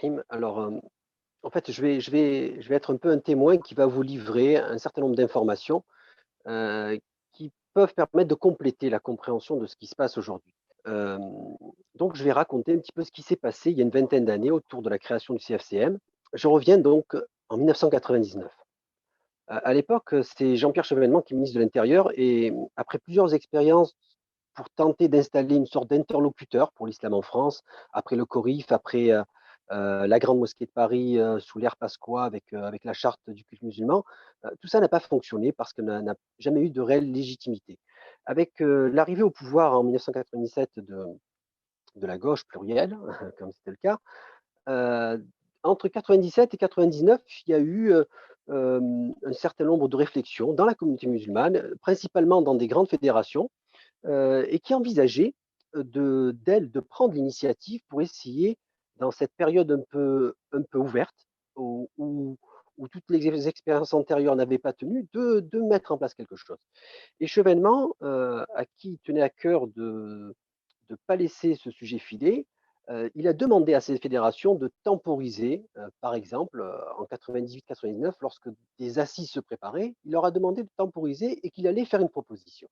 Rahim. Alors, en fait, je vais être un peu un témoin qui va vous livrer un certain nombre d'informations qui peuvent permettre de compléter la compréhension de ce qui se passe aujourd'hui. Euh, donc, je vais raconter un petit peu ce qui s'est passé il y a une vingtaine d'années autour de la création du CFCM. Je reviens donc en 1999. À l'époque, c'est Jean-Pierre Chevènement qui est ministre de l'Intérieur et après plusieurs expériences pour tenter d'installer une sorte d'interlocuteur pour l'islam en France, après le Corif, après la Grande Mosquée de Paris sous l'ère Pasqua avec la charte du culte musulman, tout ça n'a pas fonctionné parce qu'on n'a jamais eu de réelle légitimité. Avec l'arrivée au pouvoir en 1997 de la gauche plurielle, comme c'était le cas, euh, entre 97 et 99, il y a eu un certain nombre de réflexions dans la communauté musulmane, principalement dans des grandes fédérations, et qui envisageaient d'elle de prendre l'initiative pour essayer, dans cette période un peu ouverte, où toutes les expériences antérieures n'avaient pas tenu, de mettre en place quelque chose. Et Chevènement, à qui il tenait à cœur de ne pas laisser ce sujet filer, il a demandé à ces fédérations de temporiser, par exemple, en 98-99, lorsque des assises se préparaient, il leur a demandé de temporiser et qu'il allait faire une proposition.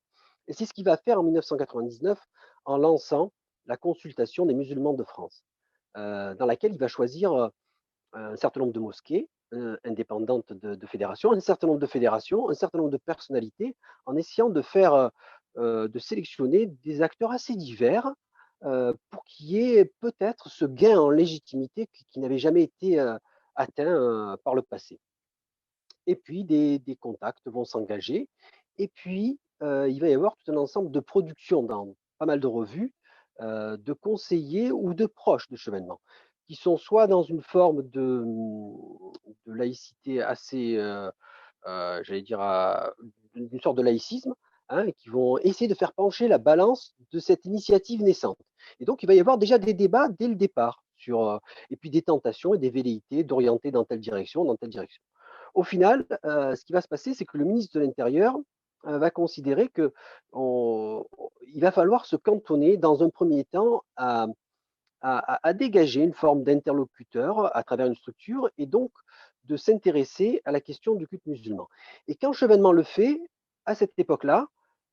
Et c'est ce qu'il va faire en 1999 en lançant la consultation des musulmans de France, dans laquelle il va choisir un certain nombre de mosquées indépendantes de fédérations, un certain nombre de fédérations, un certain nombre de personnalités, en essayant de sélectionner des acteurs assez divers pour qu'il y ait peut-être ce gain en légitimité qui n'avait jamais été atteint par le passé. Et puis, des contacts vont s'engager. Et puis, il va y avoir tout un ensemble de productions dans pas mal de revues, de conseillers ou de proches de Chevènement, qui sont soit dans une forme de laïcité assez, j'allais dire, d'une sorte de laïcisme, hein, et qui vont essayer de faire pencher la balance de cette initiative naissante. Et donc, il va y avoir déjà des débats dès le départ, et puis des tentations et des velléités d'orienter dans telle direction, dans telle direction. Au final, ce qui va se passer, c'est que le ministre de l'Intérieur va considérer que il va falloir se cantonner dans un premier temps à dégager une forme d'interlocuteur à travers une structure et donc de s'intéresser à la question du culte musulman. Et quand Chevènement le fait, à cette époque-là,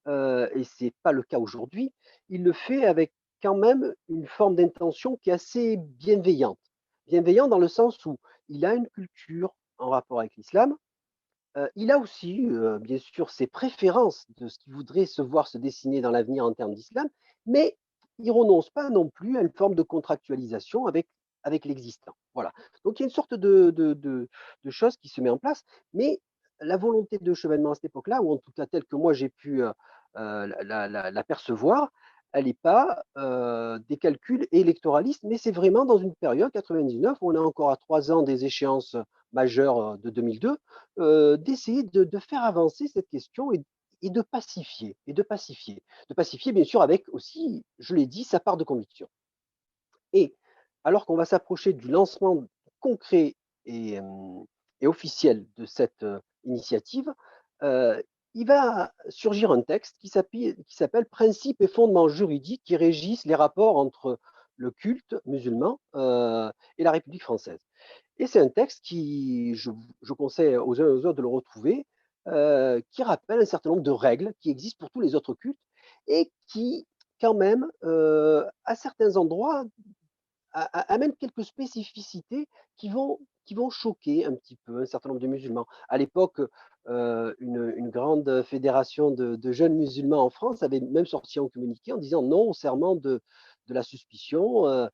et ce n'est pas le cas aujourd'hui, il le fait avec quand même une forme d'intention qui est assez bienveillante. Bienveillant dans le sens où il a une culture en rapport avec l'islam, il a aussi, bien sûr, ses préférences de ce qu'il voudrait se voir se dessiner dans l'avenir en termes d'islam, mais il renonce pas non plus à une forme de contractualisation avec l'existant. Voilà. Donc il y a une sorte de chose qui se met en place, mais la volonté de Chevènement à cette époque-là, ou en tout cas telle que moi j'ai pu l'apercevoir, elle n'est pas des calculs électoralistes, mais c'est vraiment dans une période 99 où on est encore à 3 ans des échéances majeures de 2002, d'essayer de faire avancer cette question et de pacifier, de pacifier bien sûr avec aussi, je l'ai dit, sa part de conviction. Et alors qu'on va s'approcher du lancement concret et, euh, et officiel de cette initiative, euh, il va surgir un texte qui s'appelle Principes et fondements juridiques qui régissent les rapports entre le culte musulman et la République française. Et c'est un texte qui, je conseille aux uns et aux autres de le retrouver, qui rappelle un certain nombre de règles qui existent pour tous les autres cultes et qui, quand même, à certains endroits, amène quelques spécificités qui vont choquer un petit peu un certain nombre de musulmans. À l'époque, une grande fédération de jeunes musulmans en France avait même sorti un communiqué en disant non au serment de la suspicion,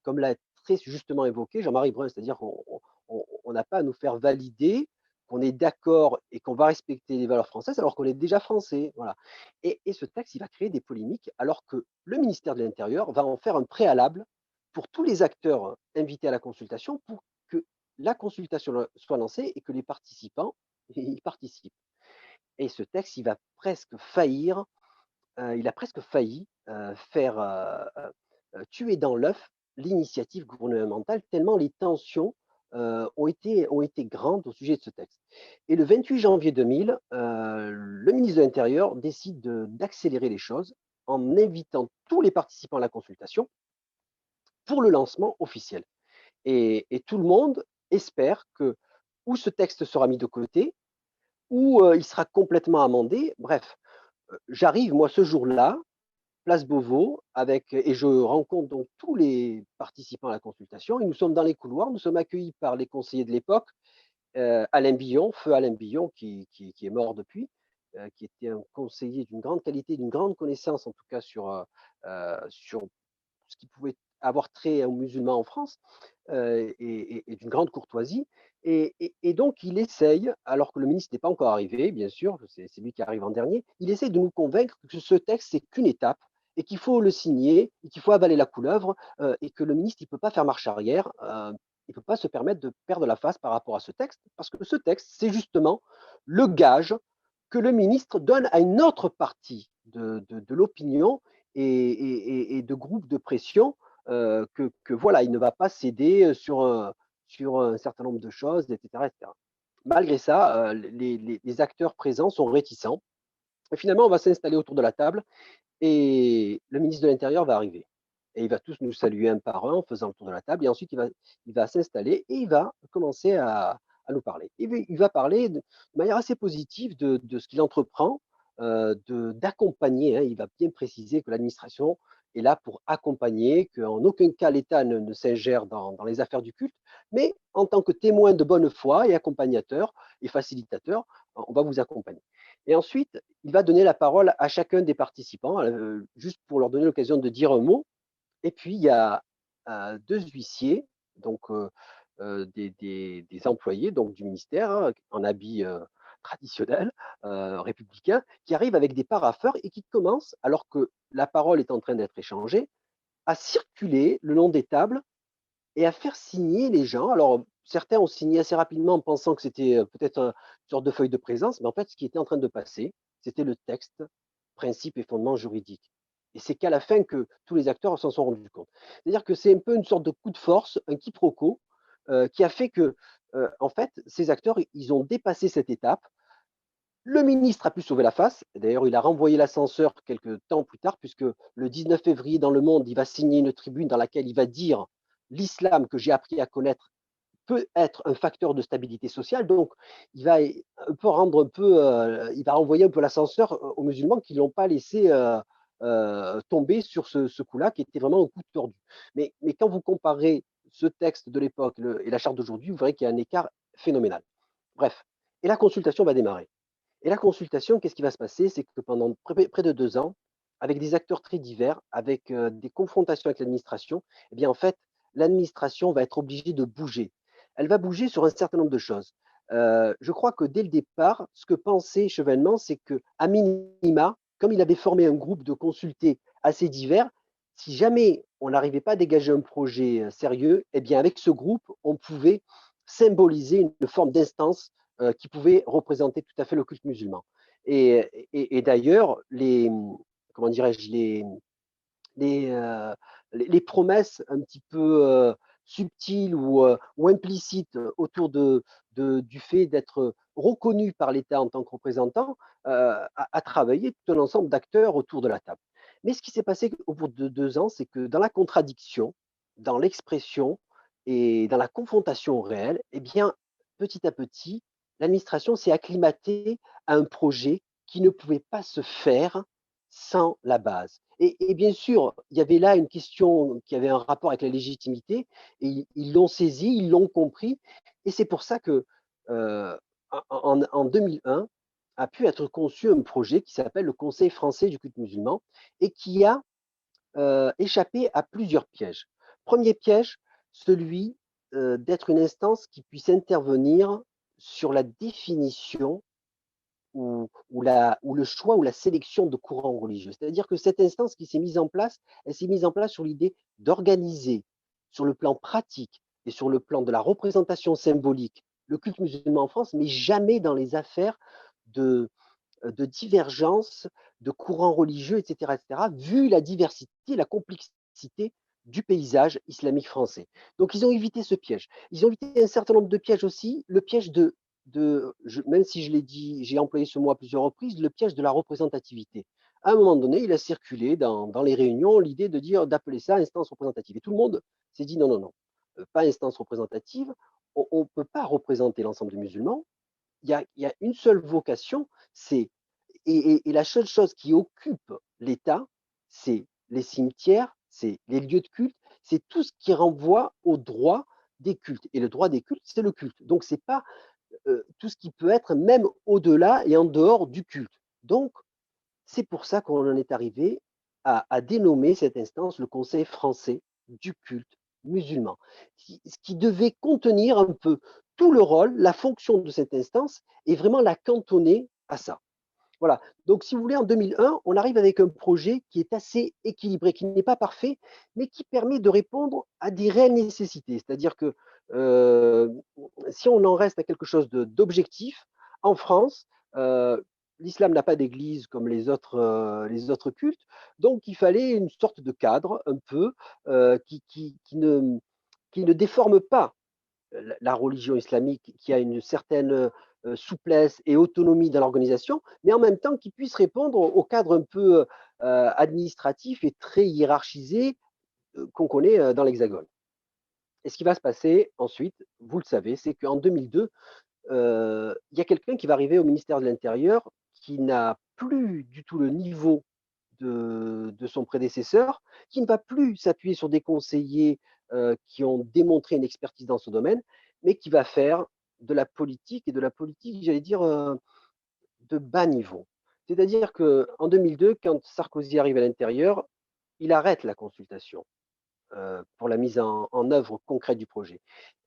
comme l'a très justement évoqué Jean-Marie Brun, c'est-à-dire qu'on n'a pas à nous faire valider qu'on est d'accord et qu'on va respecter les valeurs françaises alors qu'on est déjà français. Voilà. Et ce texte, il va créer des polémiques alors que le ministère de l'Intérieur va en faire un préalable pour tous les acteurs invités à la consultation pour que la consultation soit lancée et que les participants y participent. Et ce texte, il a presque failli faire tuer dans l'œuf l'initiative gouvernementale, tellement les tensions ont été grandes au sujet de ce texte. Et le 28 janvier 2000, le ministre de l'Intérieur décide d'accélérer les choses en invitant tous les participants à la consultation pour le lancement officiel. Et tout le monde espère que ou ce texte sera mis de côté, ou il sera complètement amendé. Bref, j'arrive moi ce jour-là, place Beauvau, et je rencontre donc tous les participants à la consultation, et nous sommes dans les couloirs, nous sommes accueillis par les conseillers de l'époque, Alain Billon, feu Alain Billon, qui est mort depuis, qui était un conseiller d'une grande qualité, d'une grande connaissance en tout cas sur ce qui pouvait avoir trait aux musulmans en France, et d'une grande courtoisie. Et donc, il essaye, alors que le ministre n'est pas encore arrivé, bien sûr, c'est lui qui arrive en dernier, il essaye de nous convaincre que ce texte, c'est qu'une étape, et qu'il faut le signer, et qu'il faut avaler la couleuvre, et que le ministre, il ne peut pas faire marche arrière, il ne peut pas se permettre de perdre la face par rapport à ce texte, parce que ce texte, c'est justement le gage que le ministre donne à une autre partie de l'opinion et de groupes de pression, que voilà, il ne va pas céder sur un certain nombre de choses, etc., etc. Malgré ça, les acteurs présents sont réticents. Et finalement, on va s'installer autour de la table et le ministre de l'Intérieur va arriver. Et il va tous nous saluer un par un en faisant le tour de la table. Et ensuite, il va s'installer et il va commencer nous parler. Il va parler de manière assez positive de ce qu'il entreprend, d'accompagner. Hein. Il va bien préciser que l'administration est là pour accompagner, qu'en aucun cas l'État ne s'ingère dans les affaires du culte, mais en tant que témoin de bonne foi et accompagnateur et facilitateur, on va vous accompagner. Et ensuite, il va donner la parole à chacun des participants, juste pour leur donner l'occasion de dire un mot. Et puis, il y a deux huissiers, donc des employés donc, du ministère, hein, en habit traditionnel, républicain, qui arrivent avec des parapheurs et qui commencent, alors que la parole est en train d'être échangée, à circuler le long des tables et à faire signer les gens. Alors, certains ont signé assez rapidement en pensant que c'était peut-être une sorte de feuille de présence, mais en fait, ce qui était en train de passer, c'était le texte, principe et fondement juridique. Et c'est qu'à la fin que tous les acteurs s'en sont rendus compte. C'est-à-dire que c'est un peu une sorte de coup de force, un quiproquo, qui a fait que, en fait, ces acteurs, ils ont dépassé cette étape. Le ministre a pu sauver la face. D'ailleurs, il a renvoyé l'ascenseur quelques temps plus tard, puisque le 19 février, dans Le Monde, il va signer une tribune dans laquelle il va dire l'islam que j'ai appris à connaître peut être un facteur de stabilité sociale. Donc, il va un peu rendre un peu, il va renvoyer un peu l'ascenseur aux musulmans qui ne l'ont pas laissé tomber sur ce coup-là, qui était vraiment un coup tordu. Mais quand vous comparez ce texte de l'époque et la charte d'aujourd'hui, vous verrez qu'il y a un écart phénoménal. Bref, et la consultation va démarrer. Et la consultation, qu'est-ce qui va se passer? C'est que pendant près de 2 ans, avec des acteurs très divers, avec des confrontations avec l'administration, eh bien, en fait, l'administration va être obligée de bouger. Elle va bouger sur un certain nombre de choses. Je crois que dès le départ, ce que pensait Chevènement, c'est qu'à minima, comme il avait formé un groupe de consultés assez divers, si jamais on n'arrivait pas à dégager un projet sérieux, eh bien avec ce groupe, on pouvait symboliser une forme d'instance qui pouvait représenter tout à fait le culte musulman. Et d'ailleurs, comment dirais-je, les, euh, les promesses un petit peu subtiles ou implicites autour du fait d'être reconnu par l'État en tant que représentant a travaillé tout un ensemble d'acteurs autour de la table. Mais ce qui s'est passé au bout de 2 ans, c'est que dans la contradiction, dans l'expression et dans la confrontation réelle, eh bien, petit à petit, l'administration s'est acclimatée à un projet qui ne pouvait pas se faire sans la base. Et bien sûr, il y avait là une question qui avait un rapport avec la légitimité, et ils l'ont saisi, ils l'ont compris, et c'est pour ça que euh, en 2001 a pu être conçu un projet qui s'appelle le Conseil français du culte musulman, et qui a échappé à plusieurs pièges. Premier piège, celui d'être une instance qui puisse intervenir sur la définition ou le choix ou la sélection de courants religieux. C'est-à-dire que cette instance qui s'est mise en place, elle s'est mise en place sur l'idée d'organiser sur le plan pratique et sur le plan de la représentation symbolique le culte musulman en France, mais jamais dans les affaires de divergence de courants religieux, etc., etc., vu la diversité, la complexité du paysage islamique français. Donc, ils ont évité ce piège. Ils ont évité un certain nombre de pièges aussi. Le piège même si je l'ai dit, j'ai employé ce mot à plusieurs reprises, le piège de la représentativité. À un moment donné, il a circulé dans les réunions l'idée de dire d'appeler ça instance représentative. Et tout le monde s'est dit non, non, non. pas instance représentative, on ne peut pas représenter l'ensemble des musulmans. Il y a une seule vocation, c'est et la seule chose qui occupe l'État, c'est les cimetières, c'est les lieux de culte, c'est tout ce qui renvoie au droit des cultes. Et le droit des cultes, c'est le culte. Donc, c'est pas tout ce qui peut être même au-delà et en dehors du culte. Donc, c'est pour ça qu'on en est arrivé à dénommer cette instance le Conseil français du culte musulman, ce qui devait contenir un peu tout le rôle, la fonction de cette instance et vraiment la cantonner à ça. Voilà. Donc, si vous voulez, en 2001, on arrive avec un projet qui est assez équilibré, qui n'est pas parfait, mais qui permet de répondre à des réelles nécessités. C'est-à-dire que euh, si on en reste à quelque chose d'objectif, en France, l'islam n'a pas d'église comme les autres cultes, donc il fallait une sorte de cadre un peu qui ne déforme pas la religion islamique, qui a une certaine souplesse et autonomie dans l'organisation, mais en même temps qui puisse répondre au cadre un peu administratif et très hiérarchisé qu'on connaît dans l'Hexagone. Et ce qui va se passer ensuite, vous le savez, c'est qu'en 2002, il y a quelqu'un qui va arriver au ministère de l'Intérieur qui n'a plus du tout le niveau de son prédécesseur, qui ne va plus s'appuyer sur des conseillers qui ont démontré une expertise dans ce domaine, mais qui va faire de la politique et de la politique, j'allais dire, de bas niveau. C'est-à-dire qu'en 2002, quand Sarkozy arrive à l'intérieur, il arrête la consultation pour la mise en œuvre concrète du projet.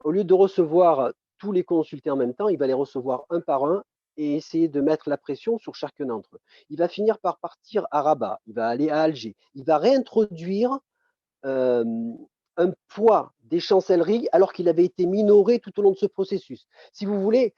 Au lieu de recevoir tous les consultés en même temps, il va les recevoir un par un et essayer de mettre la pression sur chacun d'entre eux. Il va finir par partir à Rabat, il va aller à Alger, il va réintroduire euh, un poids des chancelleries alors qu'il avait été minoré tout au long de ce processus. Si vous voulez,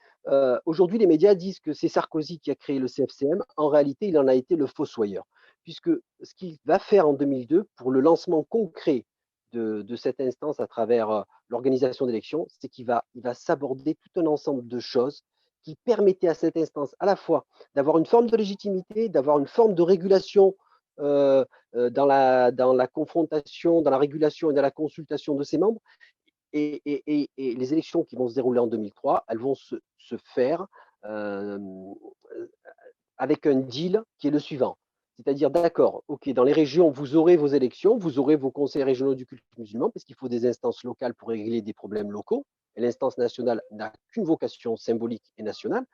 aujourd'hui les médias disent que c'est Sarkozy qui a créé le CFCM. En réalité, il en a été le fossoyeur, puisque ce qu'il va faire en 2002 pour le lancement concret de cette instance à travers l'organisation d'élections, c'est il va s'aborder tout un ensemble de choses qui permettaient à cette instance à la fois d'avoir une forme de légitimité, d'avoir une forme de régulation euh, dans la confrontation, dans la régulation et dans la consultation de ses membres. Et les élections qui vont se dérouler en 2003, elles vont se faire euh, avec un deal qui est le suivant. C'est-à-dire, d'accord, ok, dans les régions, vous aurez vos élections, vous aurez vos conseils régionaux du culte musulman, parce qu'il faut des instances locales pour régler des problèmes locaux. Et l'instance nationale n'a qu'une vocation symbolique et nationale.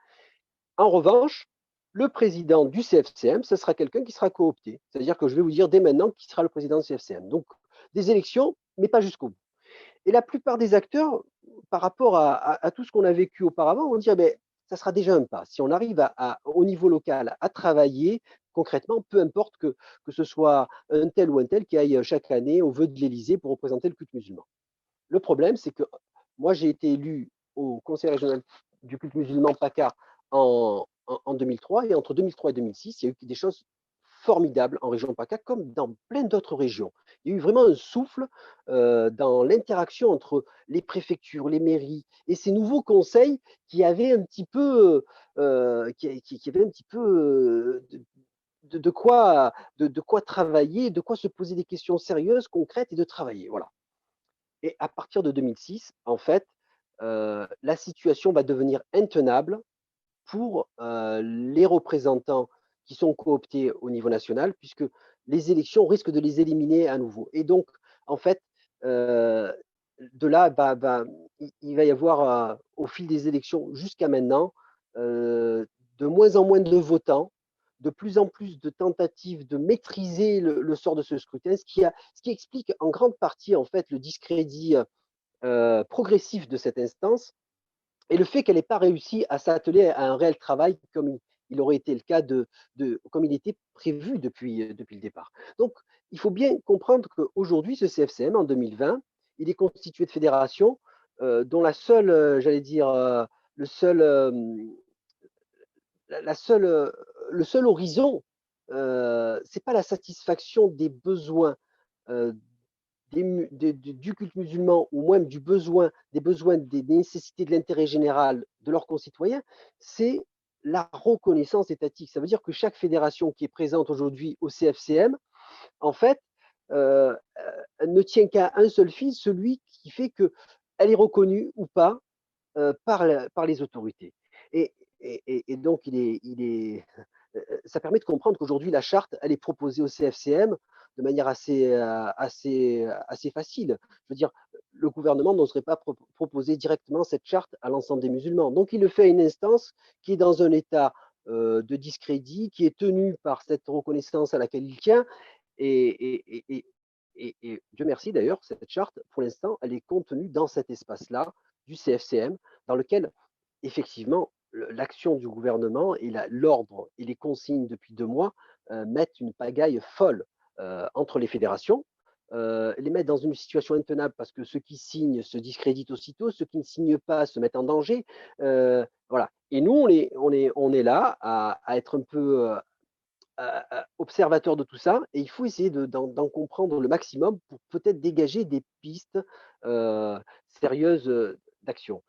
En revanche, le président du CFCM, ce sera quelqu'un qui sera coopté. C'est-à-dire que je vais vous dire dès maintenant qui sera le président du CFCM. Donc, des élections, mais pas jusqu'au bout. Et la plupart des acteurs, par rapport à tout ce qu'on a vécu auparavant, vont dire, ben, ça sera déjà un pas. Si on arrive au niveau local à travailler concrètement, peu importe que ce soit un tel ou un tel qui aille chaque année au vœu de l'Élysée pour représenter le culte musulman. Le problème, c'est que moi, j'ai été élu au Conseil régional du culte musulman PACA en 2003, et entre 2003 et 2006, il y a eu des choses formidables en région PACA, comme dans plein d'autres régions. Il y a eu vraiment un souffle dans l'interaction entre les préfectures, les mairies et ces nouveaux conseils qui avaient un petit peu, qui avaient un petit peu de quoi travailler, de quoi se poser des questions sérieuses, concrètes et de travailler. Voilà. Et à partir de 2006, en fait, la situation va devenir intenable pour les représentants qui sont cooptés au niveau national, puisque les élections risquent de les éliminer à nouveau. Et donc, en fait, euh, de là, il va y avoir, au fil des élections jusqu'à maintenant, de moins en moins de votants, de plus en plus de tentatives de maîtriser le sort de ce scrutin, ce qui explique en grande partie en fait le discrédit progressif de cette instance et le fait qu'elle n'ait pas réussi à s'atteler à un réel travail comme il aurait été le cas comme il était prévu depuis le départ. Donc, il faut bien comprendre qu'aujourd'hui, ce CFCM, en 2020, il est constitué de fédérations dont la seule, j'allais dire, le seul, la seule, le seul horizon, c'est pas la satisfaction des besoins euh, du culte musulman ou même des besoins, des nécessités de l'intérêt général de leurs concitoyens, c'est la reconnaissance étatique. Ça veut dire que chaque fédération qui est présente aujourd'hui au CFCM, en fait, ne tient qu'à un seul fil, celui qui fait qu'elle est reconnue ou pas par les autorités. Et donc ça permet de comprendre qu'aujourd'hui la charte, elle est proposée au CFCM de manière assez facile. Je veux dire, le gouvernement n'oserait pas proposer directement cette charte à l'ensemble des musulmans. Donc il le fait à une instance qui est dans un état de discrédit, qui est tenue par cette reconnaissance à laquelle il tient. Et Dieu merci d'ailleurs, cette charte, pour l'instant, elle est contenue dans cet espace-là du CFCM, dans lequel, effectivement, l'action du gouvernement et l'ordre et les consignes depuis 2 mois mettent une pagaille folle entre les fédérations, les mettent dans une situation intenable parce que ceux qui signent se discréditent aussitôt, ceux qui ne signent pas se mettent en danger. Voilà. Et nous, on est là à être un peu observateur de tout ça, et il faut essayer d'en comprendre le maximum pour peut-être dégager des pistes sérieuses d'action.